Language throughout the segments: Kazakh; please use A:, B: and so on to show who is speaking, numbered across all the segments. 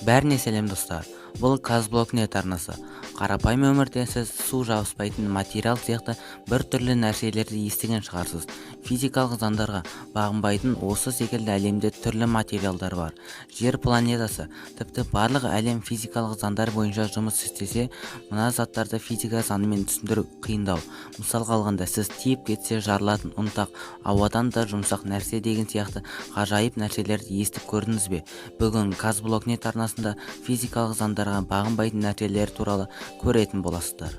A: Бәріне сәлем достар. Бұл Казблокнет арнасы. Қарапайым өмірде сіз су жабыспайтын материал сияқты бір түрлі нәрселерді естіген шығарсыз. Физикалық заңдарға бағынбайтын осы секілді әлемде түрлі материалдар бар. Жер планетасы, тіпті барлық әлем физикалық заңдар бойынша жұмыс істесе, мына заттарды физика заңымен түсіндіру қиындау. Мысалға алғанда, сіз тиіп кетсе жарылатын ұнтақ, ауадан да жұмсақ нәрсе деген сияқты ғажайып нәрселерді естіп көрдіңіз бе? Бүгін Казблокнет арнасында физикалық заңдарға бағынбайтын нәрселер туралы көретін боласыздар.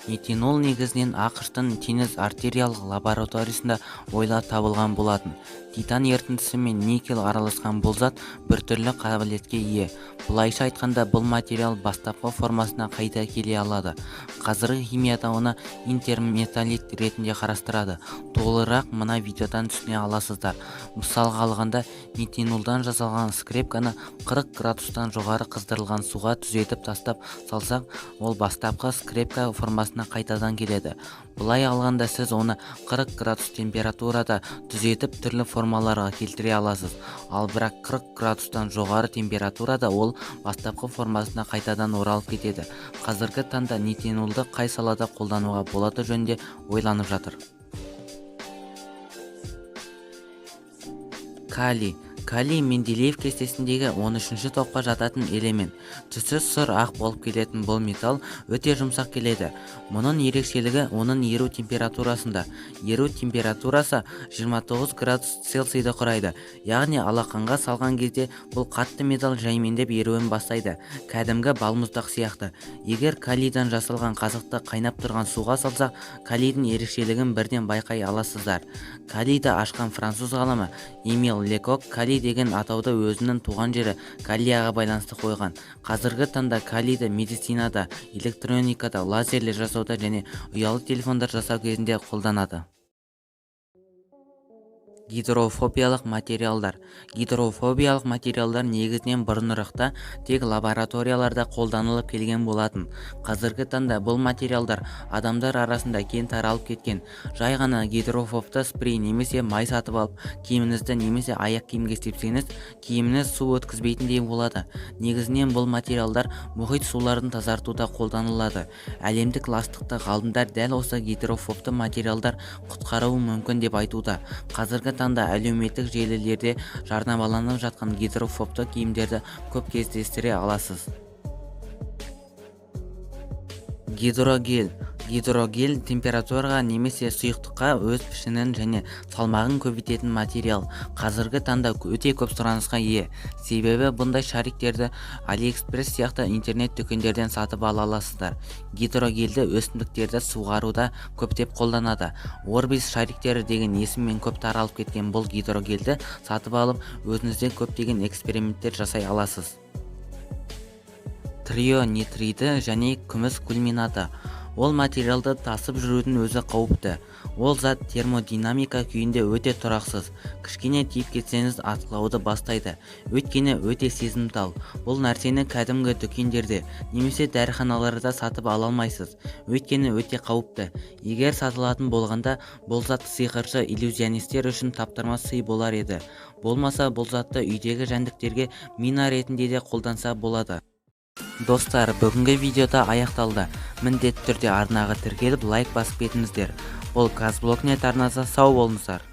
A: Нитинол негізінен ақш-тың теңіз артериялық лабораториясында ойлап табылған болатын. Титан ертіндісі мен никель араласқан бұл зат біртүрлі қабілетке ие. Бұлайша айтқанда, бұл материал бастапқы формасына қайта келе алады. Қазіргі химияда оны интерметаллит ретінде қарастырады. Толығырақ мына видеодан түсіне аласыздар. Мысалға алғанда, нитинолдан жасалған скрепканы 40 градустан жоғары қыздырылған суға түзетіп тастап салсақ, ол бастапқы скрепка формасына қайтадан келеді. Бұлай алғанда, сіз оны 40 градус температурада түзетіп түрлі формаларға келтіре аласыз. Ал бірақ 40 градустан жоғары температурада ол бастапқы формасына қайтадан оралып кетеді. Қазіргі таңда нитинолды қай салада қолдануға болады жөнінде ойланып жатыр. Калий Менделеев кестесіндегі 13-ші топқа жататын элемент. Түсі сұр ақ болып келетін бұл металл өте жұмсақ келеді. Мұның ерекшелігі оның еру температурасында. Еру температурасы 29 градус Цельсийді құрайды. Яғни алақанға салған кезде бұл қатты металл жаймендеп еруін бастайды. Кәдімгі балмұздақ сияқты. Егер калийдан жасалған қазықты қайнап тұрған суға салсақ, калийдің ерекшелігін бірден байқай аласыздар. Калийді ашқан француз ғалымы Эмиль Лекок калий деген атауды өзінің туған жері Галлияға байланысты қойған. Қазіргі таңда калийді медицинада, электроникада, лазерлер жасауда және ұялы телефондар жасау кезінде қолданады. Гидрофобиялық материалдар. Гидрофобиялық материалдар негізінен бұрынырақта тек лабораторияларда қолданылып келген болатын. Қазіргі таңда бұл материалдар адамдар арасында кең таралып кеткен. Жай ғана гидрофобты спрей немесе май сатып алып, киіміңізді немесе аяқ киімге сепсеңіз, киіміңіз су өткізбейтіндей болады. Негізінен бұл материалдар мұхит суларын тазартуда қолданылады. Әлемдік ластықты ғалымдар дәл осы гидрофобты материалдар құтқаруы мүмкін деп айтуда. Қазіргі таңда әлеуметтік желілерде жарнамаланып жатқан гидрофобты киімдерді көп кездестіре аласыз. Гидрогель температураға немесе сұйықтыққа өз пішінін және салмағын көбейтетін материал. Қазіргі таңда өте көп сұранысқа ие. Себебі бұндай шариктерді AliExpress сияқты интернет дүкендерден сатып ала аласыздар. Гидрогельді өсімдіктерді суғаруда көптеп қолданады. Орбис шариктері деген есіммен көп таралып кеткен бұл гидрогельді сатып алып, өзіңізде көптеген эксперименттер жасай аласыз. Трионитриді және күміс кульминаты. Ол материалды тасып жүрудің өзі қауіпті. Ол зат термодинамика күйінде өте тұрақсыз. Кішкене тиіп кетсеңіз атқылауды бастайды. Өйткені өте сезімтал. Бұл нәрсені кәдімгі дүкендерде немесе дәріханаларда сатып ала алмайсыз. Өйткені өте қауіпті. Егер сатылатын болғанда, бұл зат сиқыршы иллюзионистер үшін таптырмас сый болар еді. Болмаса, бұл затты үйдегі жәндіктерге мина ретінде де қолданса болады. Достар, бүгінгі видеода аяқталды. Міндетті түрде арнаға тіркеліп лайк басып кетіңіздер. Бұл Казблокнет арнасы, сау болыңыздар.